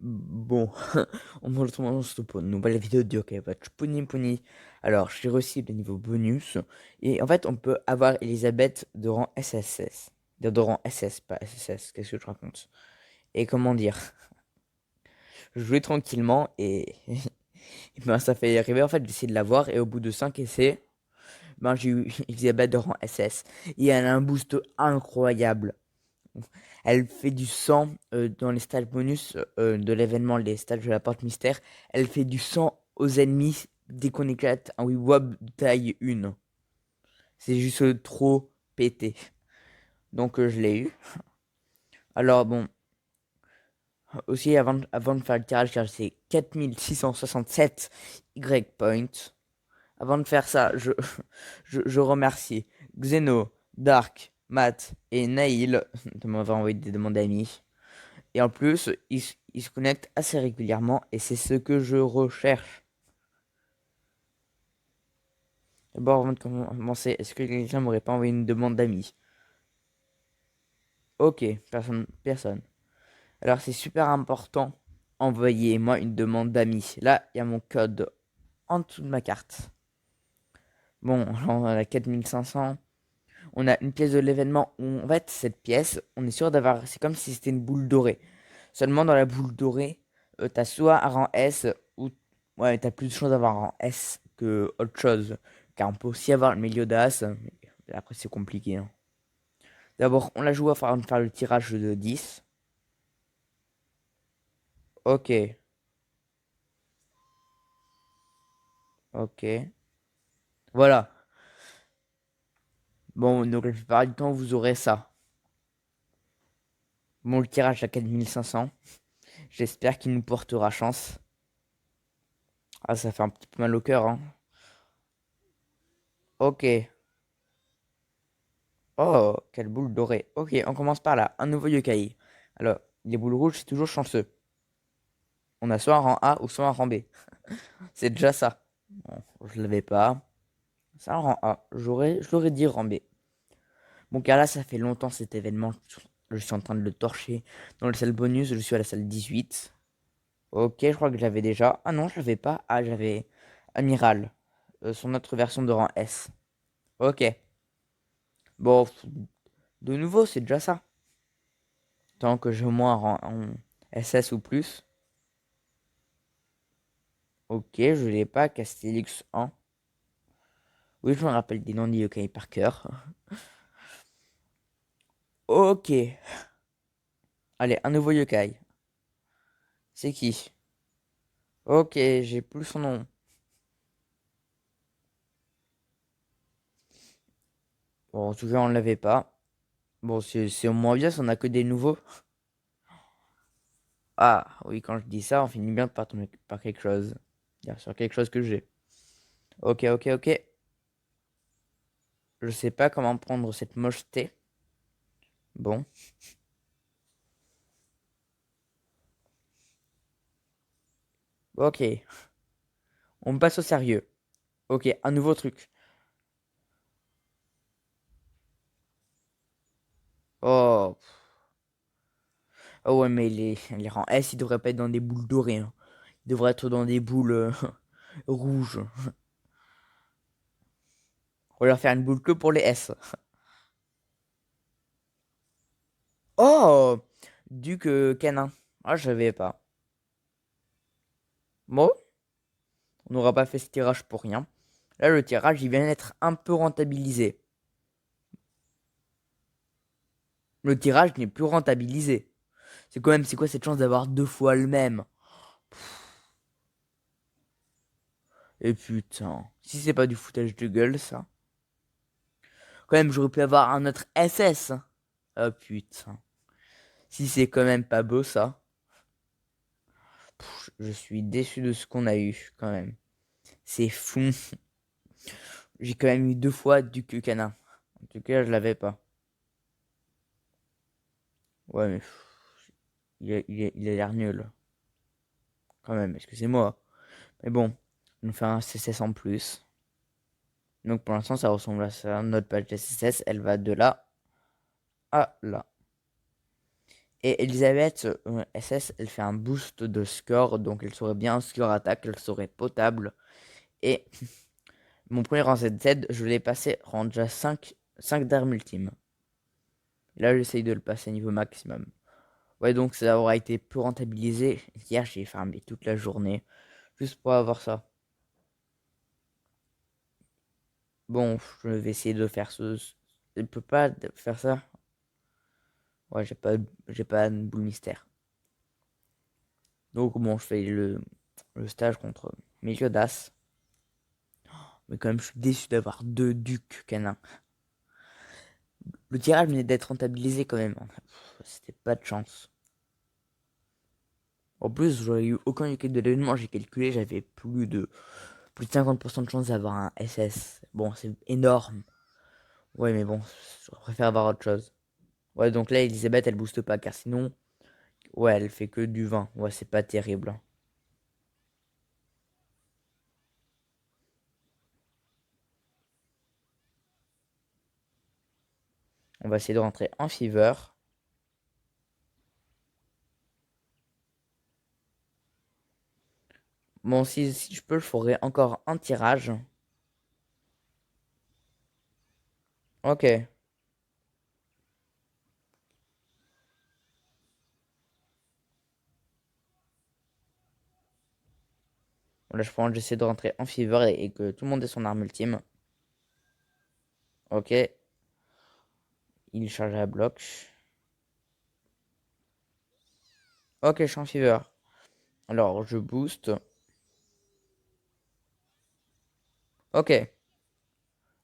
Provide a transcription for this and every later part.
Bon, on se retrouve pour une nouvelle vidéo de OK Watch Pony Pony. Alors, j'ai reçu le niveau bonus. Et en fait, on peut avoir Elisabeth de rang SSS. De rang SS, pas SSS. Qu'est-ce que je raconte? Et comment dire? Je jouais tranquillement et, et ben, ça fait arriver. En fait, j'ai essayé de l'avoir. Et au bout de 5 essais, ben, j'ai eu Elisabeth de rang SS. Et elle a un boost incroyable. Elle fait du sang dans les stages bonus de l'événement, les stages de la porte mystère. Elle fait du sang aux ennemis dès qu'on éclate un Weewob taille 1. C'est juste trop pété. Donc je l'ai eu. Alors bon, aussi avant de faire le tirage, car c'est 4667 Y points. Avant de faire ça, je remercie Xeno, Dark, Matt et Naïl de m'avoir envoyé des demandes d'amis. Et en plus, il se connecte assez régulièrement et c'est ce que je recherche. D'abord, avant de commencer, est-ce que quelqu'un m'aurait pas envoyé une demande d'amis? Ok, personne, personne. Alors c'est super important. Envoyez-moi une demande d'amis. Là, il y a mon code en dessous de ma carte. Bon, on a 4500. On a une pièce de l'événement où, en fait, cette pièce, on est sûr d'avoir. C'est comme si c'était une boule dorée. Seulement dans la boule dorée, t'as soit un rang S ou. Ouais, t'as plus de chances d'avoir un rang S que autre chose. Car on peut aussi avoir le Meliodas. Mais après, c'est compliqué, hein. D'abord, on l'a joué afin de faire le tirage de 10. Ok, ok. Voilà. Bon, donc la plupart du temps, vous aurez ça. Bon, le tirage à 4500. J'espère qu'il nous portera chance. Ah, ça fait un petit peu mal au cœur, hein. Ok. Oh, quelle boule dorée. Ok, on commence par là. Un nouveau yokai. Alors, les boules rouges, c'est toujours chanceux. On a soit un rang A ou soit un rang B. C'est déjà ça. Bon, je l'avais pas. C'est un rang A. Je l'aurais dit rang B. Bon, car là, ça fait longtemps cet événement. Je suis en train de le torcher. Dans la salle bonus, je suis à la salle 18. Ok, je crois que je l'avais déjà. Ah non, je l'avais pas. Ah, j'avais Amiral. Son autre version de rang S. Ok. Bon, de nouveau, c'est déjà ça. Tant que j'ai au moins un rang en SS ou plus. Ok, je l'ai pas. Castellux 1. Oui, je me rappelle des noms de yokai par cœur. Ok. Allez, un nouveau yokai. C'est qui? Ok, j'ai plus son nom. Bon, en tout cas, on l'avait pas. Bon, c'est au moins bien, si on a que des nouveaux. Ah, oui, quand je dis ça, on finit bien par tomber par quelque chose. Bien sûr, quelque chose que j'ai. Ok, ok, ok. Je sais pas comment prendre cette mocheté. Bon. Ok. On passe au sérieux. Ok, un nouveau truc. Oh. Oh ouais, mais les rangs S, ils devraient pas être dans des boules dorées, hein. Ils devraient être dans des boules rouges. On va leur faire une boule que pour les S. Oh! Duc canin. Ah, je savais pas. Bon, on n'aura pas fait ce tirage pour rien. Là, le tirage, il vient d'être un peu rentabilisé. Le tirage n'est plus rentabilisé. C'est quoi cette chance d'avoir deux fois le même? Et putain, si c'est pas du foutage de gueule, ça. Quand même, j'aurais pu avoir un autre SS. Oh putain. Si c'est quand même pas beau, ça. Je suis déçu de ce qu'on a eu, quand même. C'est fou. J'ai quand même eu deux fois du canin. En tout cas, je l'avais pas. Ouais, mais il a l'air nul. Quand même, excusez-moi. Mais bon, on nous fait un CSS en plus. Donc pour l'instant, ça ressemble à ça. Notre page CSS, elle va de là à là. Et Elisabeth SS, elle fait un boost de score, donc elle serait bien score attaque, elle serait potable. Et mon premier rang ZZ, je l'ai passé rang déjà 5 d'armes ultimes. Là, j'essaye de le passer niveau maximum. Ouais, donc ça aura été peu rentabilisé. Hier, j'ai farmé toute la journée, juste pour avoir ça. Bon, je vais essayer de faire ce... Je peux pas faire ça. Ouais, j'ai pas de boule mystère. Donc bon, je fais le stage contre Meliodas. Mais quand même, je suis déçu d'avoir deux ducs canins. Le tirage venait d'être rentabilisé quand même. C'était pas de chance. En plus, j'aurais eu aucun UK de l'événement. J'ai calculé, j'avais plus de 50% de chance d'avoir un SS. Bon, c'est énorme. Ouais, mais bon, je préfère avoir autre chose. Ouais, donc là, Elisabeth, elle booste pas, car sinon, ouais, elle fait que du 20. Ouais, c'est pas terrible, hein. On va essayer de rentrer en fever. Bon, si je peux, je ferai encore un tirage. Ok. Bon, là, je pense que j'essaie de rentrer en fever et que tout le monde ait son arme ultime. Ok. Il charge à bloc. Ok, je suis en fever. Alors, je booste. Ok.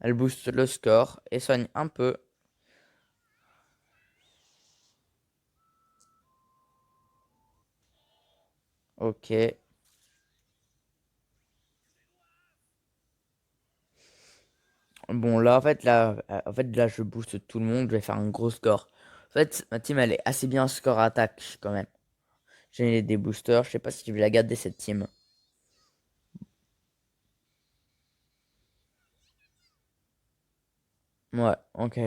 Elle booste le score et soigne un peu. Ok. Bon, là, en fait, là, je booste tout le monde. Je vais faire un gros score. En fait, ma team, elle est assez bien score attaque, quand même. J'ai des boosters. Je sais pas si je vais la garder, cette team. Ouais, ok.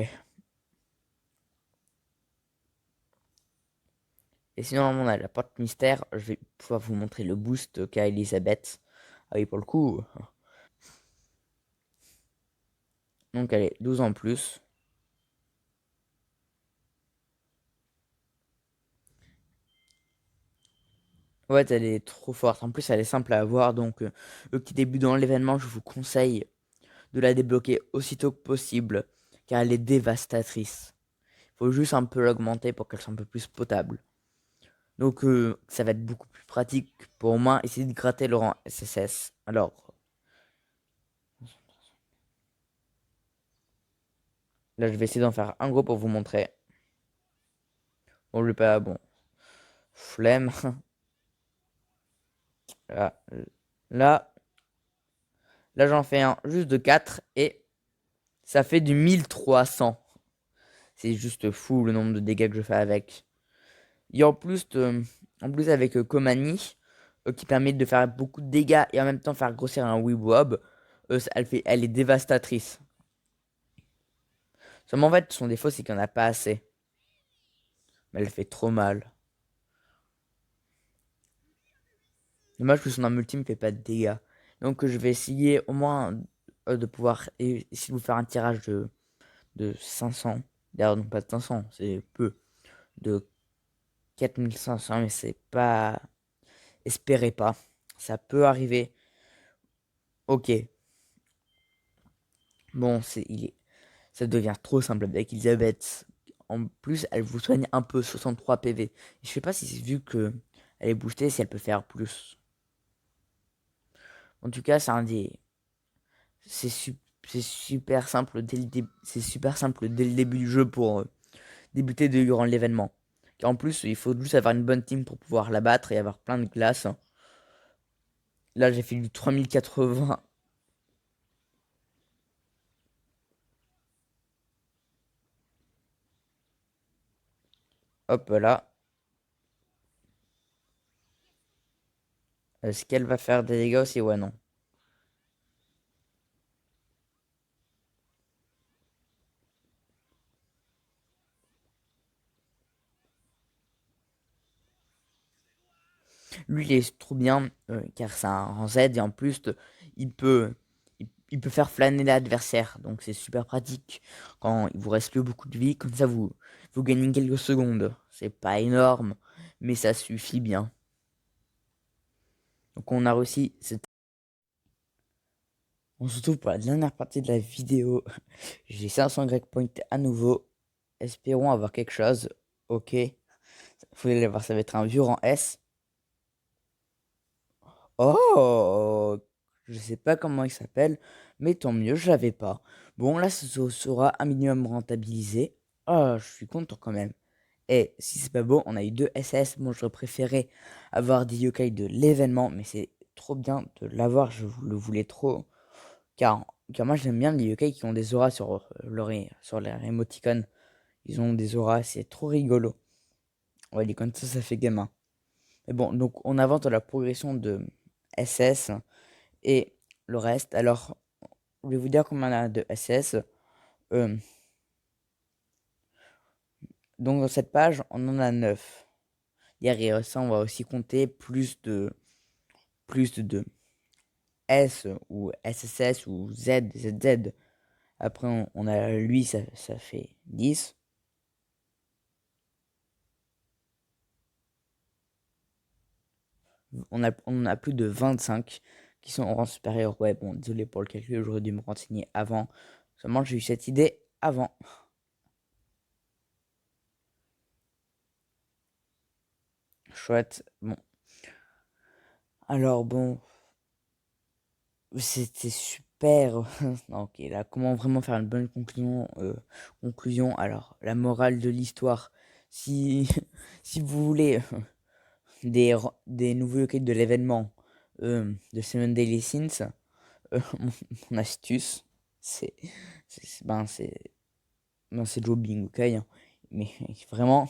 Et sinon, on a la porte mystère. Je vais pouvoir vous montrer le boost qu'a Elisabeth. Ah oui, pour le coup. Donc, elle est 12 en plus. Ouais, elle est trop forte. En plus, elle est simple à avoir. Donc, eux qui débutent dans l'événement, je vous conseille de la débloquer aussitôt que possible. Car elle est dévastatrice. Faut juste un peu l'augmenter pour qu'elle soit un peu plus potable. Donc, ça va être beaucoup plus pratique pour moi essayer de gratter le rang SSS. Alors, là, je vais essayer d'en faire un gros pour vous montrer. Bon, je vais pas. Bon, flemme. Là, là, là j'en fais un juste de 4 et ça fait du 1300. C'est juste fou le nombre de dégâts que je fais avec. Et en plus avec Komani, qui permet de faire beaucoup de dégâts et en même temps faire grossir un Weewob, elle est dévastatrice. Seulement en fait, son défaut c'est qu'il n'y en a pas assez. Mais elle fait trop mal. Dommage que son arme ultime fait pas de dégâts. Donc je vais essayer au moins de pouvoir essayer de vous faire un tirage de 500. D'ailleurs, non pas de 500, c'est peu. De 4500, mais c'est pas. Espérez pas. Ça peut arriver. Ok. Bon, ça devient trop simple avec Elisabeth. En plus, elle vous soigne un peu, 63 PV. Je sais pas si c'est vu que elle est boostée, si elle peut faire plus. En tout cas, c'est su- c'est super simple c'est super simple dès le début du jeu pour débuter durant l'événement. Et en plus, il faut juste avoir une bonne team pour pouvoir la battre et avoir plein de glaces. Là, j'ai fait du 3080. Hop là. Est-ce qu'elle va faire des dégâts aussi? Ouais, non. Lui, il est trop bien, car c'est un rang Z et en plus, il peut, il peut faire flâner l'adversaire. Donc c'est super pratique quand il vous reste plus beaucoup de vie. Comme ça, vous gagnez quelques secondes. C'est pas énorme, mais ça suffit bien. Donc on a réussi. On se retrouve pour la dernière partie de la vidéo. J'ai 500 Greg Point à nouveau. Espérons avoir quelque chose. Ok. Vous allez voir, ça va être un vieux rang S. Oh! Je sais pas comment il s'appelle, mais tant mieux, je l'avais pas. Bon, là, ça sera un minimum rentabilisé. Ah, je suis content quand même. Et si c'est pas beau, on a eu deux SS. Moi, j'aurais préféré avoir des yokai de l'événement, mais c'est trop bien de l'avoir. Le voulais trop. Car moi, j'aime bien les yokai qui ont des auras sur leur émoticône. Ils ont des auras, c'est trop rigolo. Ouais, les comme ça fait gamin. Mais bon, donc on avance dans la progression de SS et le reste. Alors, je vais vous dire combien on a de SS. Euh, donc, dans cette page, on en a 9. Derrière ça, on va aussi compter plus de S ou SSS ou ZZ. Après, on a lui, ça fait 10. On a plus de 25 qui sont en rang supérieur. Ouais, bon, désolé pour le calcul, j'aurais dû me renseigner avant. Seulement, j'ai eu cette idée avant. Chouette. Bon. Alors, bon, c'était super. Non, ok, là, comment vraiment faire une bonne conclusion? Alors, la morale de l'histoire. Si, si vous voulez des nouveaux quêtes de l'événement de Seven Daily Sins, mon astuce, c'est c'est jobbing, ok, hein. Mais vraiment,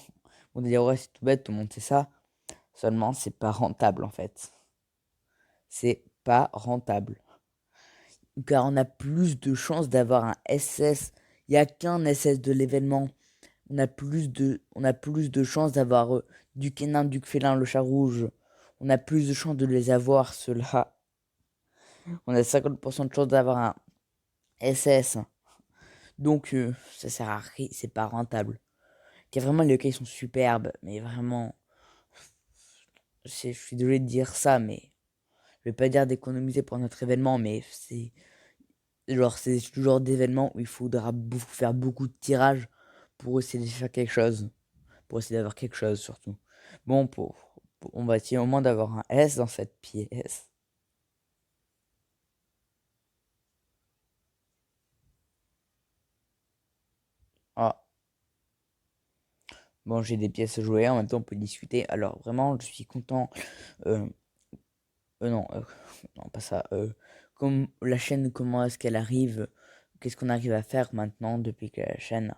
on dit ouais, c'est tout bête, tout le monde sait ça. Seulement, c'est pas rentable en fait. C'est pas rentable. Car on a plus de chances d'avoir un SS. Il n'y a qu'un SS de l'événement. On a plus de chances d'avoir du Kenin, du Félin, le chat rouge. On a plus de chances de les avoir, ceux-là. On a 50% de chances d'avoir un SS. Donc, ça sert à rien, c'est pas rentable. Car vraiment, les hockey sont superbes, mais vraiment, je suis désolé de dire ça, mais je vais pas dire d'économiser pour notre événement, mais c'est toujours d'événements où il faudra faire beaucoup de tirages pour essayer de faire quelque chose, pour essayer d'avoir quelque chose surtout. Bon, on va essayer au moins d'avoir un S dans cette pièce. Ah, bon, j'ai des pièces à jouer, en même temps on peut discuter. Alors vraiment, je suis content. Euh, non, non, pas ça. Comme la chaîne, comment est-ce qu'elle arrive? Qu'est-ce qu'on arrive à faire maintenant depuis que la chaîne,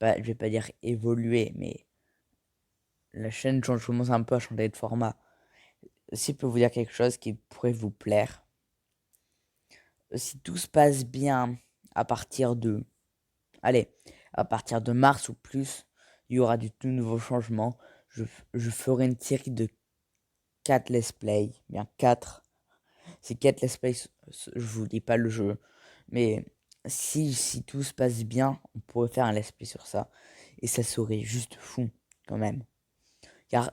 je vais pas dire évoluer, mais la chaîne commence un peu à changer de format. Si je peux vous dire quelque chose qui pourrait vous plaire, si tout se passe bien à partir de, allez, à partir de mars ou plus, il y aura du tout nouveau changement. Je ferai une série de 4 let's play, bien 4. C'est 4 let's play, je vous dis pas le jeu, mais si tout se passe bien, on pourrait faire un let's play sur ça, et ça serait juste fou, quand même. Car,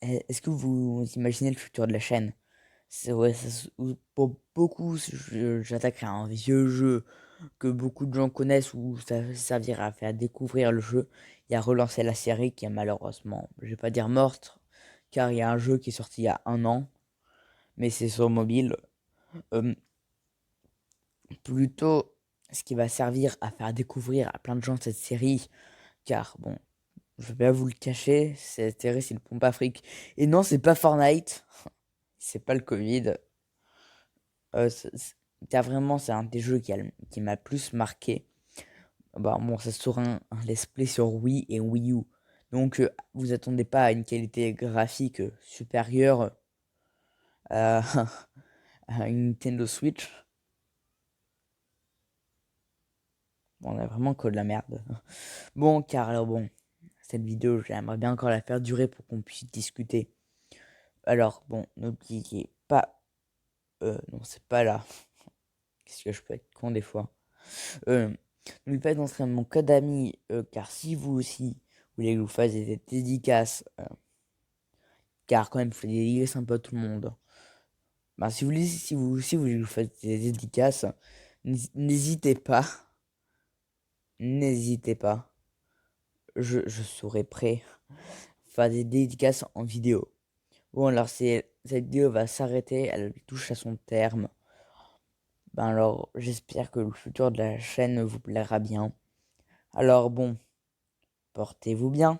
est-ce que vous imaginez le futur de la chaîne? C'est vrai, pour beaucoup, j'attaquerai un vieux jeu que beaucoup de gens connaissent ou ça servira à faire découvrir le jeu et à relancer la série qui est malheureusement, je vais pas dire morte, car il y a un jeu qui est sorti il y a un an, mais c'est sur mobile. Euh, Plutôt, ce qui va servir à faire découvrir à plein de gens cette série, car bon, je vais pas vous le cacher, cette série c'est le pompe Afrique. Et non, c'est pas Fortnite, c'est pas le Covid. Vraiment, c'est un des jeux qui m'a plus marqué. Bah, bon, ça sera un let's play sur Wii et Wii U. Donc, vous attendez pas à une qualité graphique supérieure à, à une Nintendo Switch. Bon, on a vraiment que de la merde. Bon, car alors bon, cette vidéo, j'aimerais bien encore la faire durer pour qu'on puisse discuter. Alors, bon, n'oubliez pas... non, c'est pas là. Qu'est-ce que je peux être con des fois. Euh, N'oubliez pas d'inscrire mon code ami, car si vous aussi voulez que je vous fasse des dédicaces, car quand même, il faut des dédicaces un peu à tout le monde. Ben, si vous voulez que je vous fasse des dédicaces, n'hésitez pas, n'hésitez pas. Je serai prêt à faire des dédicaces en vidéo. Bon, alors cette vidéo va s'arrêter, elle touche à son terme. Ben alors, j'espère que le futur de la chaîne vous plaira bien. Alors bon, portez-vous bien.